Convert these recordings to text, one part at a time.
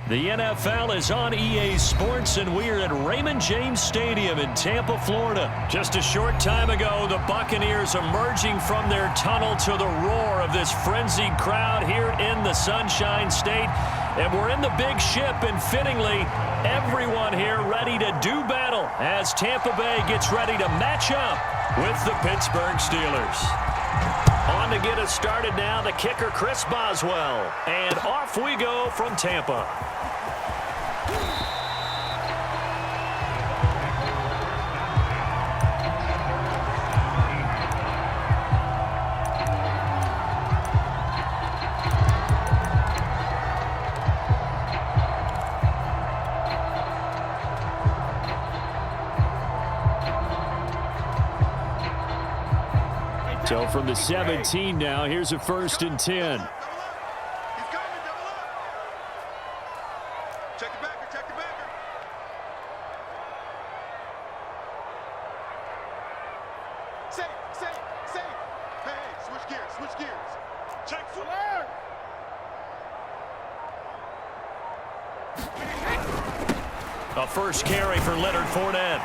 The NFL is on EA Sports, and we're at Raymond James Stadium in Tampa, Florida. Just a short time ago, the Buccaneers emerging from their tunnel to the roar of this frenzied crowd here in the Sunshine State. And we're in the big ship, and fittingly, everyone here ready to do battle as Tampa Bay gets ready to match up with the Pittsburgh Steelers. On to get us started now, the kicker, Chris Boswell. And off we go from Tampa. So from the 17 now, here's a 1st and 10. Check the backer, check the backer. Safe. Hey, switch gears. Check for alert. A first carry for Leonard Fournette.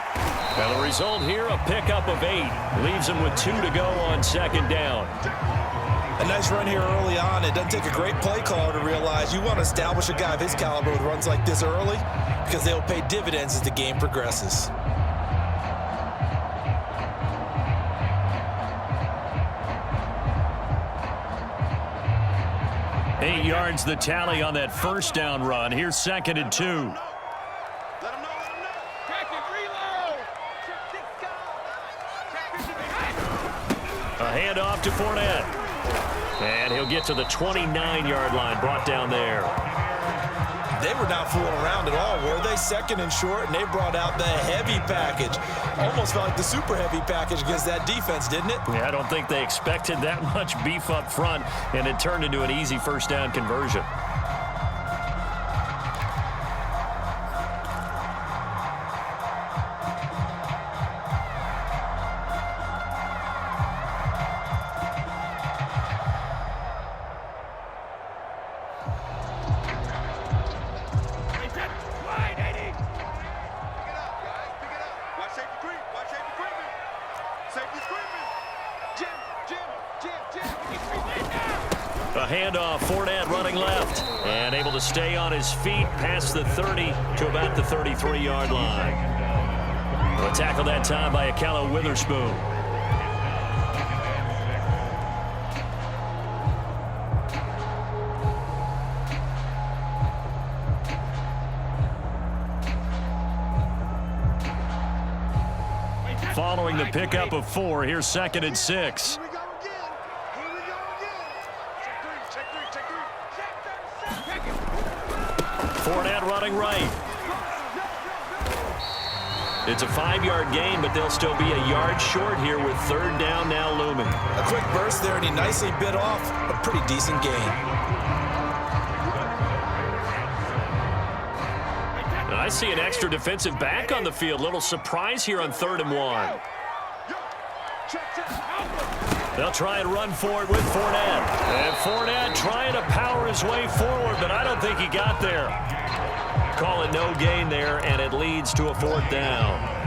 And the result here, a pickup of 8. Leaves him with 2 to go on 2nd down. A nice run here early on. It doesn't take a great play caller to realize you want to establish a guy of his caliber with runs like this early because they'll pay dividends as the game progresses. Eight yards the tally on that first down run. Here's 2nd and 2. Let him know. Check it, reload. A handoff to Fournette. And he'll get to the 29-yard line, brought down there. They were not fooling around at all, were they? 2nd and short, and they brought out the heavy package. Almost felt like the super heavy package against that defense, didn't it? Yeah, I don't think they expected that much beef up front, and it turned into an easy first down conversion. A handoff, Fournette running left, and able to stay on his feet past the 30 to about the 33-yard line. A tackle that time by Akello Witherspoon. Following the pickup of 4, here's 2nd and 6. Fournette running right. It's a 5-yard gain, but they'll still be a yard short here with 3rd down now looming. A quick burst there, and he nicely bit off a pretty decent gain. I see an extra defensive back on the field. Little surprise here on 3rd and 1. They'll try and run for it with Fournette. And Fournette trying to power his way forward, but I don't think he got there. Call it no gain there, and it leads to a 4th down.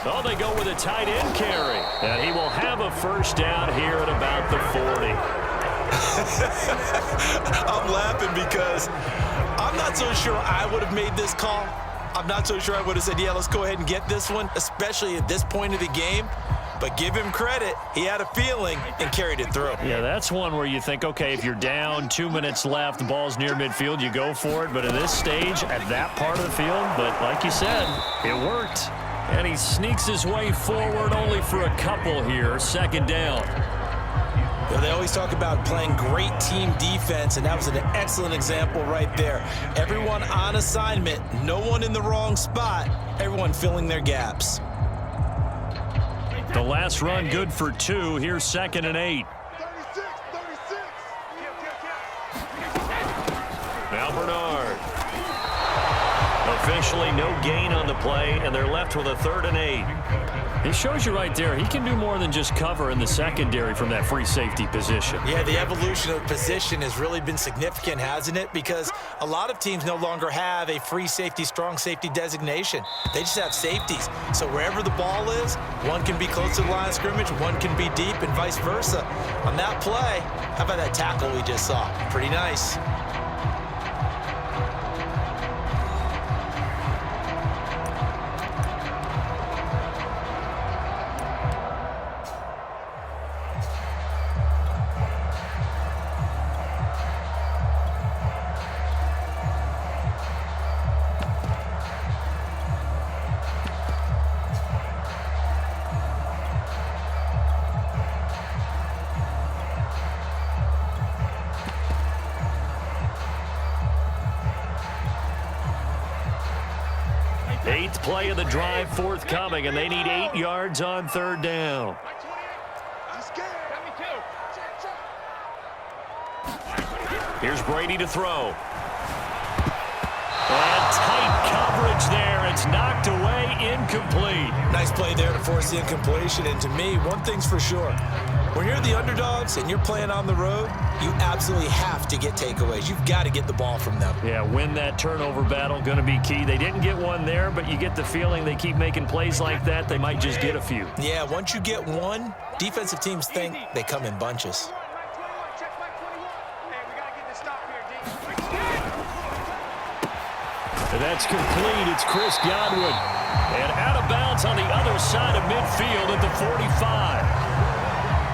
Oh, they go with a tight end carry. And he will have a first down here at about the 40. I'm laughing because I'm not so sure I would have made this call. I'm not so sure I would have said, yeah, let's go ahead and get this one, especially at this point of the game. But give him credit. He had a feeling and carried it through. Yeah, that's one where you think, okay, if you're down, 2 minutes left, the ball's near midfield, you go for it. But at this stage, at that part of the field, but like you said, it worked. And he sneaks his way forward only for a couple here. 2nd down. You know, they always talk about playing great team defense, and that was an excellent example right there. Everyone on assignment, no one in the wrong spot, everyone filling their gaps. The last run good for 2. Here's 2nd and 8. 36, 36. Now Bernard. Officially no gain on the play, and they're left with a 3rd and 8. It shows you right there, he can do more than just cover in the secondary from that free safety position. Yeah, the evolution of position has really been significant, hasn't it? Because a lot of teams no longer have a free safety, strong safety designation. They just have safeties. So wherever the ball is, one can be close to the line of scrimmage, one can be deep, and vice versa. On that play, how about that tackle we just saw? Pretty nice. Eighth play of the drive forthcoming, and they need 8 yards on 3rd down. Here's Brady to throw. And tight coverage there. It's knocked away, incomplete. Nice play there to force the incompletion. And to me, one thing's for sure. When you're the underdogs and you're playing on the road, you absolutely have to get takeaways. You've got to get the ball from them. Yeah, win that turnover battle, going to be key. They didn't get one there, but you get the feeling they keep making plays like that, they might just get a few. Yeah, once you get one, defensive teams think they come in bunches. And that's complete. It's Chris Godwin. And out of bounds on the other side of midfield at the 45.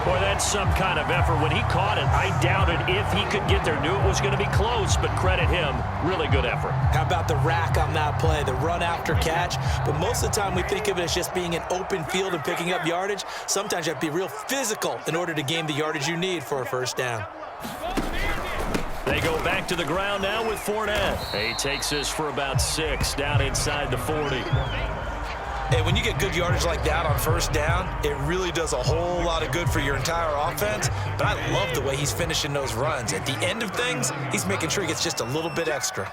Boy, that's some kind of effort. When he caught it, I doubted if he could get there. Knew it was going to be close, but credit him. Really good effort. How about the rack on that play, the run after catch? But most of the time we think of it as just being an open field and picking up yardage. Sometimes you have to be real physical in order to gain the yardage you need for a first down. They go back to the ground now with Fournette. He takes this for about 6 down inside the 40. Hey, when you get good yardage like that on first down, it really does a whole lot of good for your entire offense. But I love the way he's finishing those runs. At the end of things, he's making sure he gets just a little bit extra.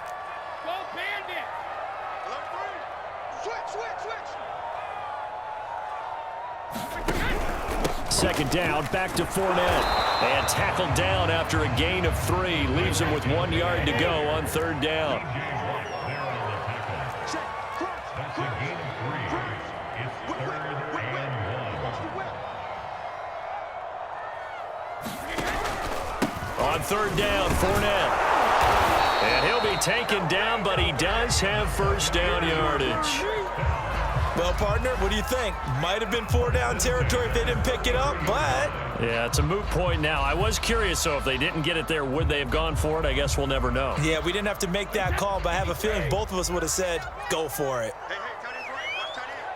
Second down, back to Fournette. And tackled down after a gain of 3. Leaves him with 1 yard to go on 3rd down. On 3rd down, Fournette. And he'll be taken down, but he does have first down yardage. Well, partner, what do you think? Might have been 4 down territory if they didn't pick it up, but... Yeah, it's a moot point now. I was curious, so if they didn't get it there, would they have gone for it? I guess we'll never know. Yeah, we didn't have to make that call, but I have a feeling both of us would have said, go for it. Hey, tight end's right. Watch tight end.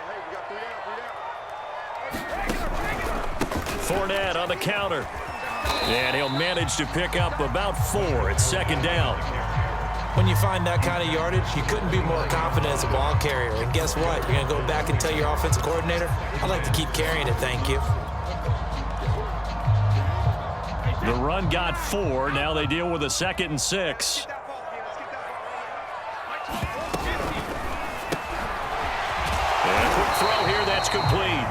Hey, we got 3 down, 3 down. Fournette on the counter. And he'll manage to pick up about 4. It's 2nd down. When you find that kind of yardage, you couldn't be more confident as a ball carrier. And guess what? You're going to go back and tell your offensive coordinator, I'd like to keep carrying it, thank you. The run got 4. Now they deal with a 2nd and 6. And a quick throw here. That's complete.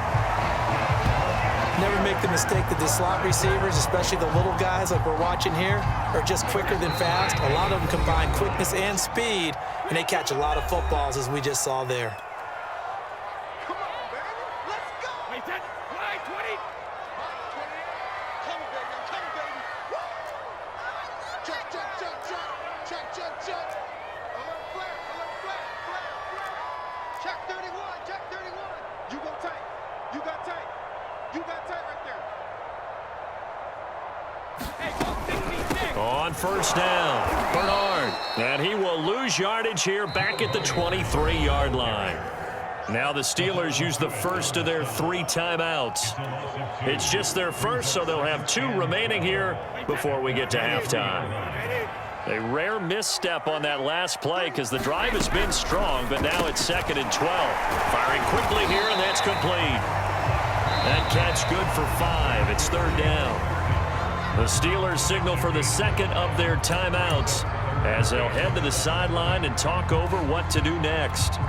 Never make the mistake that the slot receivers, especially the little guys like we're watching here, are just quicker than fast. A lot of them combine quickness and speed, and they catch a lot of footballs, as we just saw there. Come on, baby. Let's go. Hey, that line 20. Come on, baby. I'm coming, baby. Woo! Check, check, check, check. Check, check, check. Alert flat, alert flat, flat, flat. Check 31, check 31. You go tight. You got tight. You got tight right there. Hey, go 66. On first down, Bernard. And he will lose yardage here back at the 23-yard line. Now the Steelers use the first of their 3 timeouts. It's just their first, so they'll have 2 remaining here before we get to halftime. A rare misstep on that last play because the drive has been strong, but now it's 2nd and 12. Firing quickly here, and that's complete. That catch good for 5. It's 3rd down. The Steelers signal for the 2nd of their timeouts as they'll head to the sideline and talk over what to do next.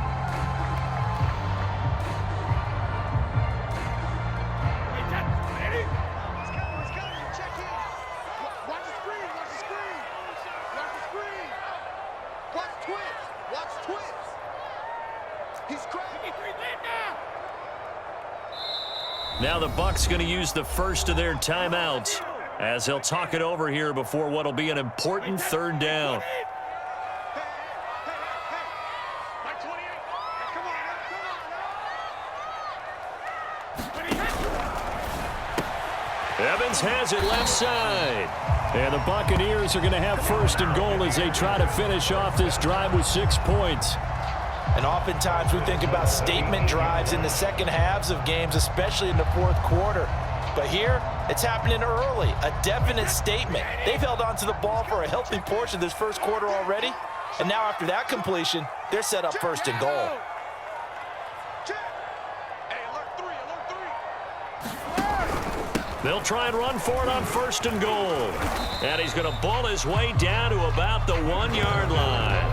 Now the Bucs going to use the first of their timeouts as they'll talk it over here before what will be an important 3rd down. Evans has it left side. And the Buccaneers are going to have 1st and goal as they try to finish off this drive with 6 points. And oftentimes we think about statement drives in the second halves of games, especially in the 4th quarter. But here, it's happening early, a definite statement. They've held on to the ball for a healthy portion of this 1st quarter already. And now after that completion, they're set up 1st and goal. They'll try and run for it on 1st and goal. And he's going to ball his way down to about the 1-yard line.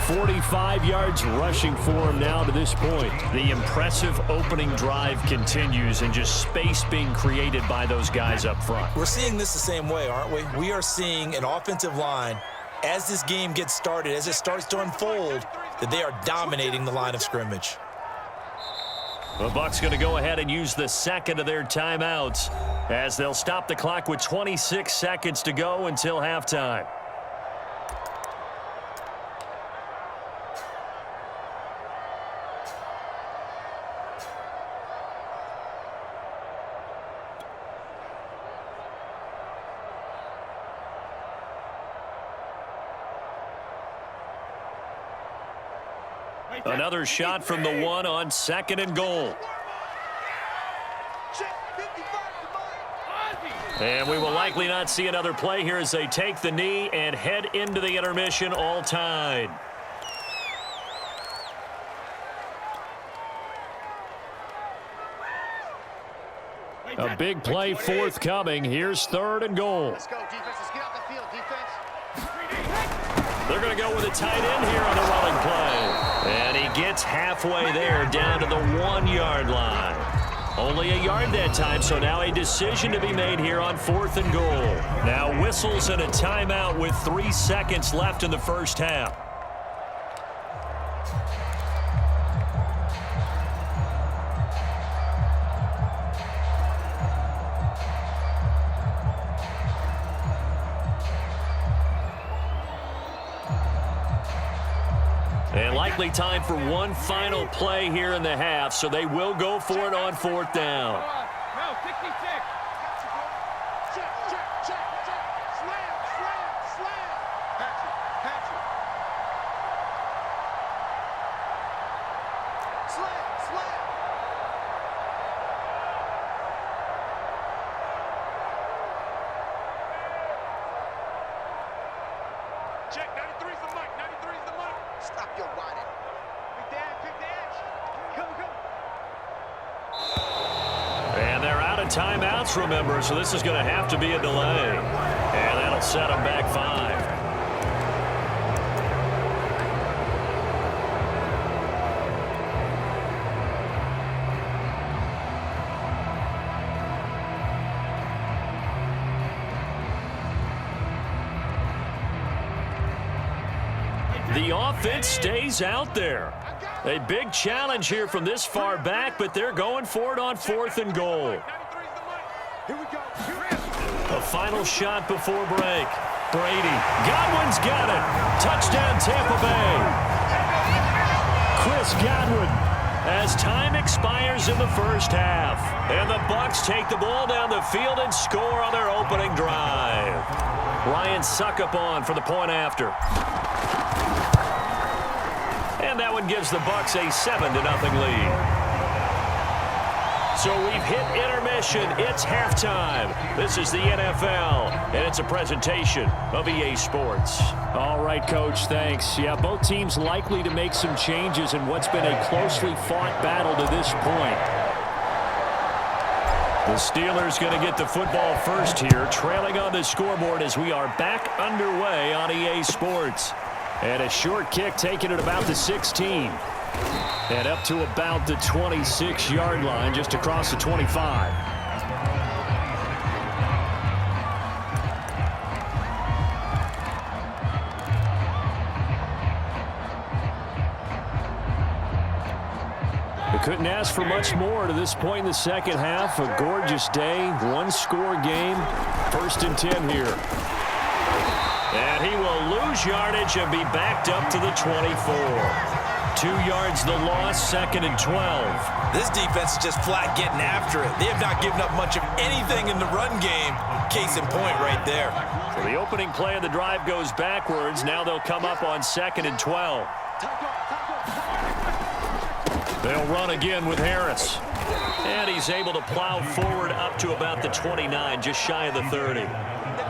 45 yards rushing for him now to this point. The impressive opening drive continues and just space being created by those guys up front. We're seeing this the same way, aren't we? We are seeing an offensive line, as this game gets started, as it starts to unfold, that they are dominating the line of scrimmage. The Bucs going to go ahead and use the 2nd of their timeouts as they'll stop the clock with 26 seconds to go until halftime. Another shot from the 1 on 2nd and goal. And we will likely not see another play here as they take the knee and head into the intermission all tied. A big play forthcoming. Here's 3rd and goal. Let's go, defense. Let's get out the field, defense. They're going to go with a tight end here on the running play. And he gets halfway there down to the 1-yard line. Only a yard that time, so now a decision to be made here on 4th and goal. Now whistles and a timeout with 3 seconds left in the 1st half. And likely time for one final play here in the half, so they will go for it on 4th down. No, 66. Check, check, check, check. Slam, slam, slam. Patrick, Patrick. Slam, slam. Check, 93's the mic, 93's the mic. Stop your whining. Big Dan, pick the edge. Come, come. And they're out of timeouts, remember, so this is going to have to be a delay. And that'll set them back 5. The offense stays out there. A big challenge here from this far back, but they're going for it on 4th and goal. Here we go. A final shot before break. Brady. Godwin's got it. Touchdown, Tampa Bay. Chris Godwin as time expires in the 1st half. And the Bucs take the ball down the field and score on their opening drive. Ryan Suckup on for the point after. And that one gives the Bucs a 7-0 lead. So we've hit intermission. It's halftime. This is the NFL, and it's a presentation of EA Sports. All right, Coach, thanks. Yeah, both teams likely to make some changes in what's been a closely fought battle to this point. The Steelers going to get the football first here, trailing on the scoreboard as we are back underway on EA Sports. And a short kick taken at about the 16. And up to about the 26-yard line, just across the 25. We couldn't ask for much more to this point in the second half. A gorgeous day, one-score game. 1st and 10 here. And he will lose yardage and be backed up to the 24. 2 yards the loss, 2nd and 12. This defense is just flat getting after it. They have not given up much of anything in the run game. Case in point right there. So the opening play of the drive goes backwards. Now they'll come up on 2nd and 12. They'll run again with Harris. And he's able to plow forward up to about the 29, just shy of the 30.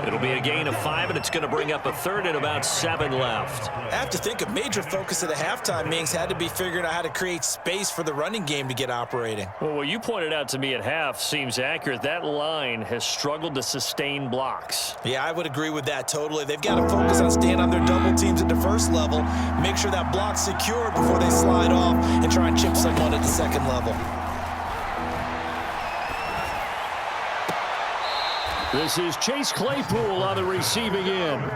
It'll be a gain of 5, and it's going to bring up a 3rd and about 7 left. I have to think a major focus of the halftime meetings had to be figuring out how to create space for the running game to get operating. Well, what you pointed out to me at half seems accurate. That line has struggled to sustain blocks. Yeah, I would agree with that totally. They've got to focus on staying on their double teams at the first level, make sure that block's secured before they slide off and try and chip someone at the second level. This is Chase Claypool on the receiving end.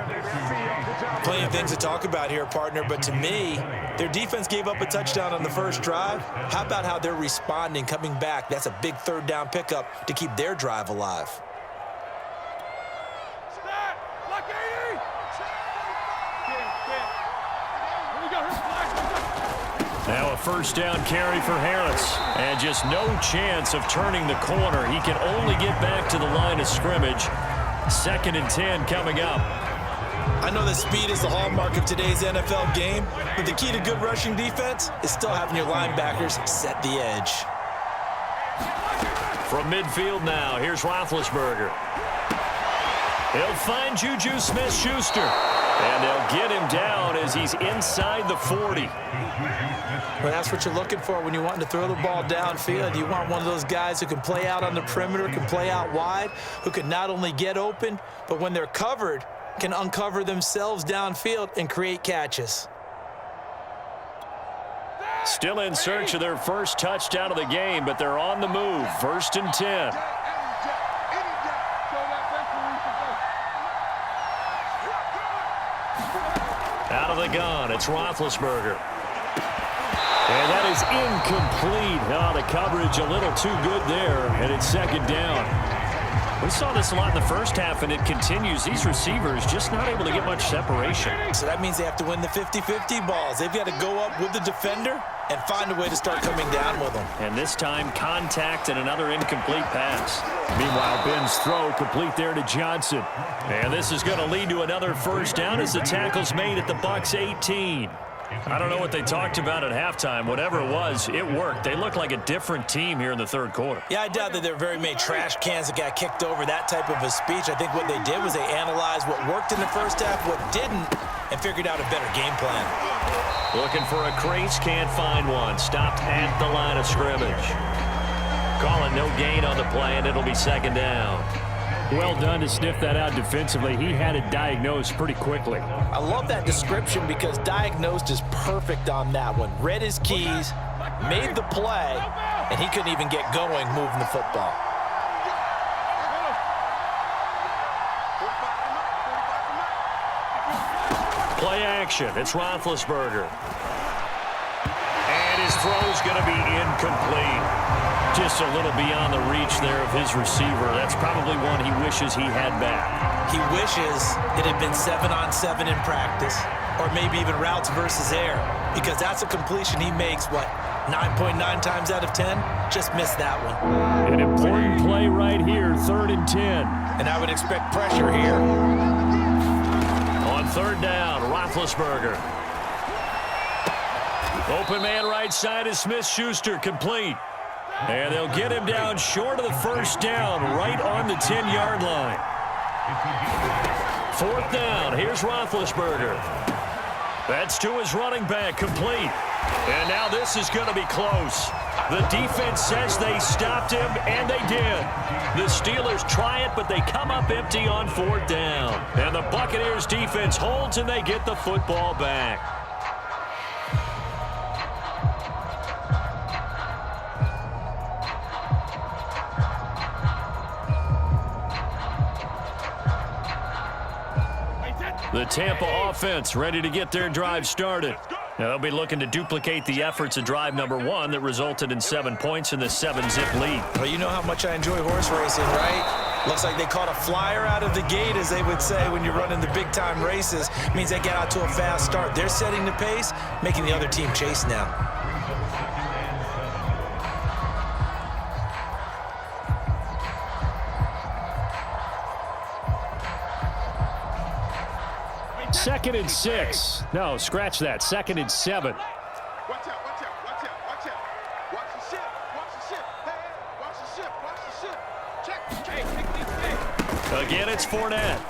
Plenty of things to talk about here, partner, but to me, their defense gave up a touchdown on the first drive. How about how they're responding, coming back? That's a big 3rd down pickup to keep their drive alive. Now a 1st down carry for Harris. And just no chance of turning the corner. He can only get back to the line of scrimmage. 2nd and 10 coming up. I know that speed is the hallmark of today's NFL game, but the key to good rushing defense is still having your linebackers set the edge. From midfield now, here's Roethlisberger. He'll find Juju Smith-Schuster. And they'll get him down as he's inside the 40. Well, that's what you're looking for when you're wanting to throw the ball downfield. You want one of those guys who can play out on the perimeter, can play out wide, who can not only get open, but when they're covered, can uncover themselves downfield and create catches. Still in search of their first touchdown of the game, but they're on the move. 1st and 10. Out of the gun, it's Roethlisberger. And that is incomplete. Oh, the coverage a little too good there, and it's 2nd down. We saw this a lot in the first half, and it continues. These receivers just not able to get much separation. So that means they have to win the 50-50 balls. They've got to go up with the defender and find a way to start coming down with them. And this time, contact and another incomplete pass. Meanwhile, Ben's throw complete there to Johnson. And this is going to lead to another 1st down as the tackle's made at the Bucs 18. I don't know what they talked about at halftime. Whatever it was, it worked. They look like a different team here in the 3rd quarter. Yeah, I doubt that there were very many trash cans that got kicked over, that type of a speech. I think what they did was they analyzed what worked in the first half, what didn't, and figured out a better game plan. Looking for a crease, can't find one. Stopped at the line of scrimmage. Calling no gain on the play, and it'll be 2nd down. Well done to sniff that out defensively. He had it diagnosed pretty quickly. I love that description because diagnosed is perfect on that one. Read his keys, made the play, and he couldn't even get going moving the football. Play action. It's Roethlisberger. And his throw's going to be incomplete. Just a little beyond the reach there of his receiver. That's probably one he wishes he had back. He wishes it had been 7-on-7 in practice, or maybe even routes versus air, because that's a completion he makes, what, 9.9 times out of 10? Just missed that one. An important play right here, 3rd and 10. And I would expect pressure here. On 3rd down, Roethlisberger. Open man right side is Smith-Schuster, complete. And they'll get him down short of the first down, right on the 10-yard line. Fourth down, here's Roethlisberger. That's to his running back, complete. And now this is going to be close. The defense says they stopped him, and they did. The Steelers try it, but they come up empty on fourth down. And the Buccaneers defense holds, and they get the football back. The Tampa offense ready to get their drive started. Now they'll be looking to duplicate the efforts of drive number 1 that resulted in 7 points in the 7-zip lead. Well, you know how much I enjoy horse racing, right? Looks like they caught a flyer out of the gate, as they would say when you're running the big-time races. It means they get out to a fast start. They're setting the pace, making the other team chase now. Second and 6. No, scratch that. Second and 7. Watch out, watch out, watch out, watch out. Watch the ship, watch the ship. Hey, watch the ship, watch the ship. Check, hey. Again, it's Fournette.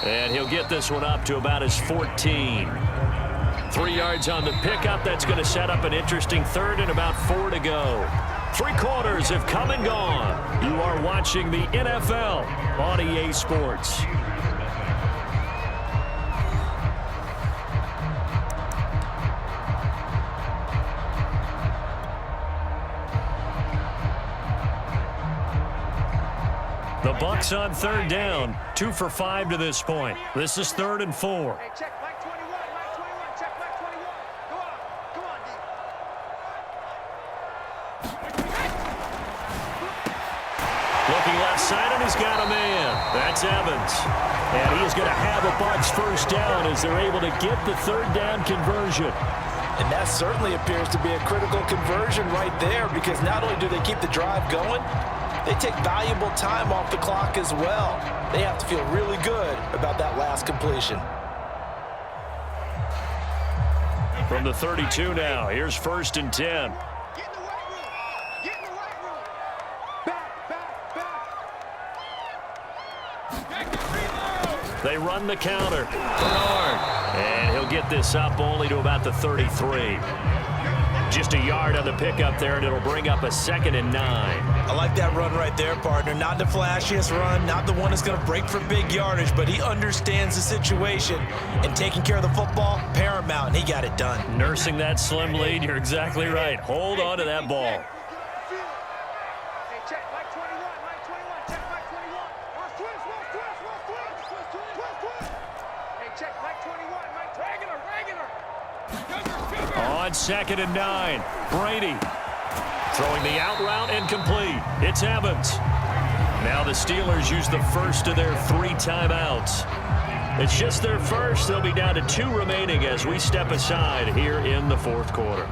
And he'll get this one up to about his 14. 3 yards on the pickup. That's going to set up an interesting third and about 4 to go. 3 quarters have come and gone. You are watching the NFL on EA Sports. The Bucs on third down, 2 for 5 to this point. This is 3rd and 4. Hey, check back 21, back 21, check back 21. Come on, Looking left side, and he's got a man. That's Evans. And he is going to have a Bucs first down as they're able to get the third down conversion. And that certainly appears to be a critical conversion right there, because not only do they keep the drive going, they take valuable time off the clock as well. They have to feel really good about that last completion. From the 32 now, here's 1st and 10. Get in the white room. Get in the white room. Back. They run the counter. Bernard. And he'll get this up only to about the 33. Just a yard on the pickup there, and it'll bring up a 2nd and 9. I like that run right there, partner. Not the flashiest run, not the one that's going to break for big yardage, but he understands the situation, and taking care of the football, paramount, and he got it done. Nursing that slim lead, you're exactly right. Hold on to that ball. Hey, check back 21, check back 21. Twist. Hey, check back 21, regular. On 2nd and 9, Brady throwing the out route and complete. It's Evans. Now the Steelers use the first of their 3 timeouts. It's just their first. They'll be down to 2 remaining as we step aside here in the 4th quarter.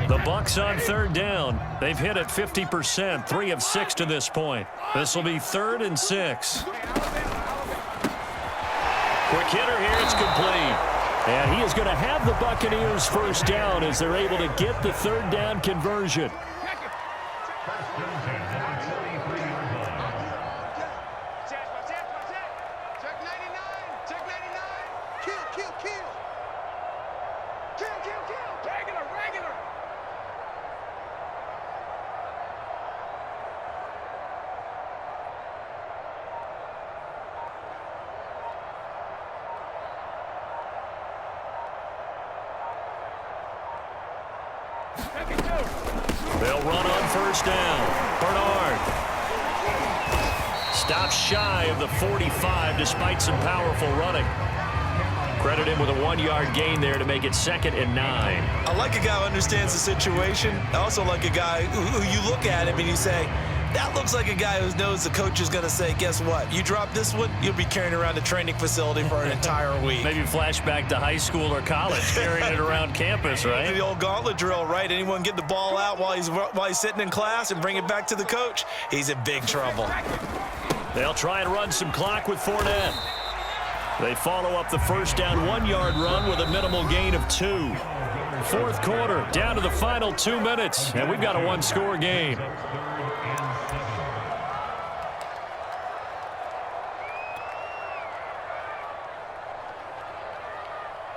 The Bucs on third down. They've hit it 50%, 3 of 6 to this point. This will be 3rd and 6. Quick hitter here, it's complete. And he is going to have the Buccaneers first down as they're able to get the third down conversion. They'll run on first down. Bernard stops shy of the 45 despite some powerful running. Credit him with a 1-yard gain there to make it 2nd and 9. I like a guy who understands the situation. I also like a guy who you look at him and you say, that looks like a guy who knows the coach is going to say, guess what? You drop this one, you'll be carrying around the training facility for an entire week. Maybe flashback to high school or college, carrying it around campus, right? The old gauntlet drill, right? Anyone get the ball out while he's sitting in class and bring it back to the coach, he's in big trouble. They'll try and run some clock with Fournette. They follow up the first down 1-yard run with a minimal gain of 2. Fourth quarter, down to the final 2 minutes, and we've got a one-score game.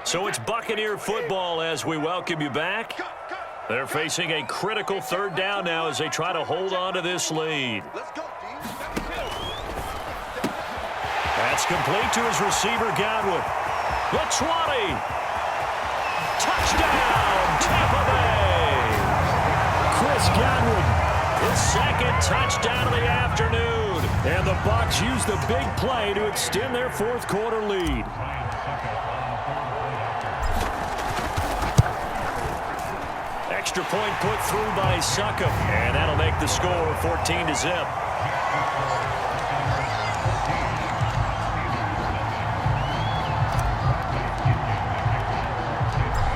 So it's Buccaneer football as we welcome you back. They're facing a critical third down now as they try to hold on to this lead. That's complete to his receiver, Godwin. The 20. Touchdown, Tampa Bay. Chris Godwin, his second touchdown of the afternoon. And the Bucs use the big play to extend their fourth quarter lead. Extra point put through by Succop, and that'll make the score 14-0.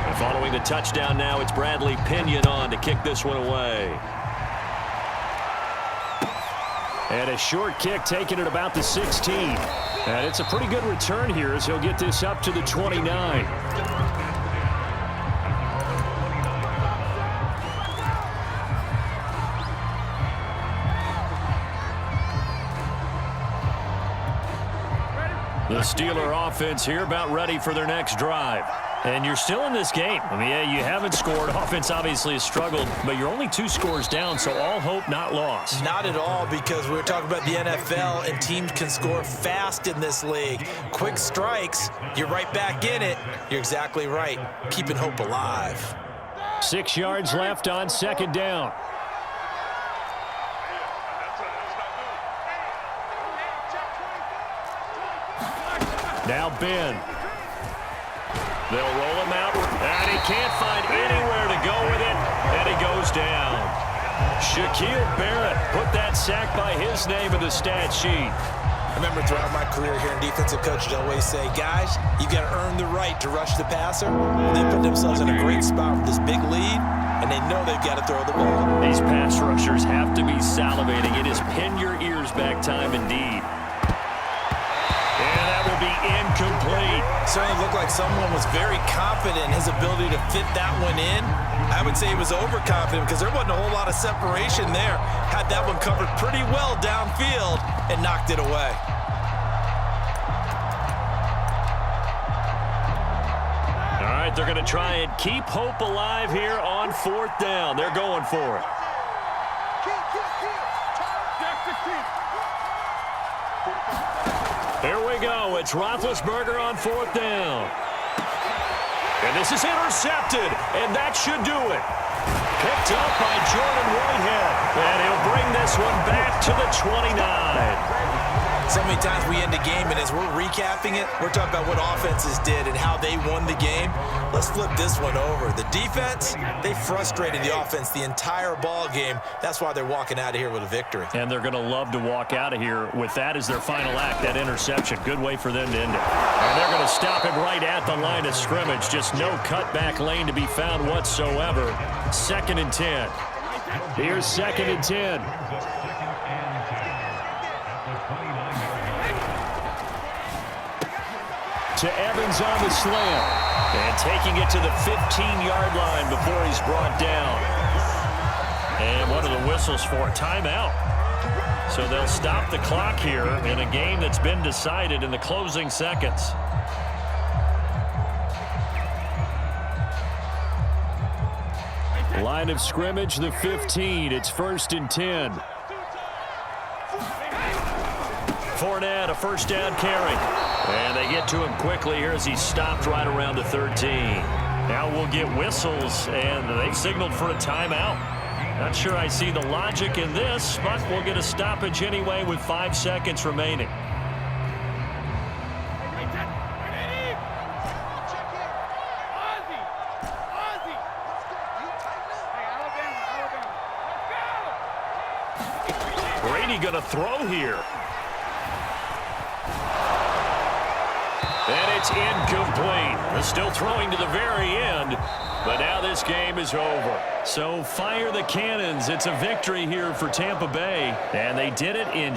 And following the touchdown now, it's Bradley Pinion on to kick this one away. And a short kick taken at about the 16. And it's a pretty good return here as he'll get this up to the 29. The Steeler offense here about ready for their next drive. And you're still in this game. I mean, yeah, you haven't scored. Offense obviously has struggled, but you're only 2 scores down, so all hope not lost. Not at all, because we were talking about the NFL, and teams can score fast in this league. Quick strikes, you're right back in it. You're exactly right. Keeping hope alive. 6 yards left on second down. Now Ben. They'll roll him out, and he can't find anywhere to go with it, and he goes down. Shaquille Barrett put that sack by his name in the stat sheet. I remember throughout my career here in defensive coaches always say, guys, you got to earn the right to rush the passer. And they put themselves in a great spot with this big lead, and they know they've got to throw the ball. These pass rushers have to be salivating. It is pin your ears back time indeed. And that will be incomplete. Certainly looked like someone was very confident in his ability to fit that one in. I would say he was overconfident because there wasn't a whole lot of separation there. Had that one covered pretty well downfield and knocked it away. All right, they're going to try and keep hope alive here on fourth down. They're going for it. Here we go. It's Roethlisberger on fourth down. And this is intercepted, and that should do it. Picked up by Jordan Whitehead, and he'll bring this one back to the 29. So many times we end the game, and as we're recapping it, we're talking about what offenses did and how they won the game. Let's flip this one over. The defense, they frustrated the offense the entire ball game. That's why they're walking out of here with a victory. And they're going to love to walk out of here with that as their final act, that interception. Good way for them to end it. And they're going to stop him right at the line of scrimmage. Just no cutback lane to be found whatsoever. 2nd and 10. Here's 2nd and 10. To Evans on the slant. And taking it to the 15-yard line before he's brought down. And one of the whistles for a timeout. So they'll stop the clock here in a game that's been decided in the closing seconds. Line of scrimmage, the 15. It's 1st and 10. Fournette, a first down carry. And they get to him quickly here as he stopped right around the 13. Now we'll get whistles, and they've signaled for a timeout. Not sure I see the logic in this, but we'll get a stoppage anyway with 5 seconds remaining. Brady going to throw here. And it's incomplete. They're still throwing to the very end, but now this game is over. So fire the cannons. It's a victory here for Tampa Bay, and they did it in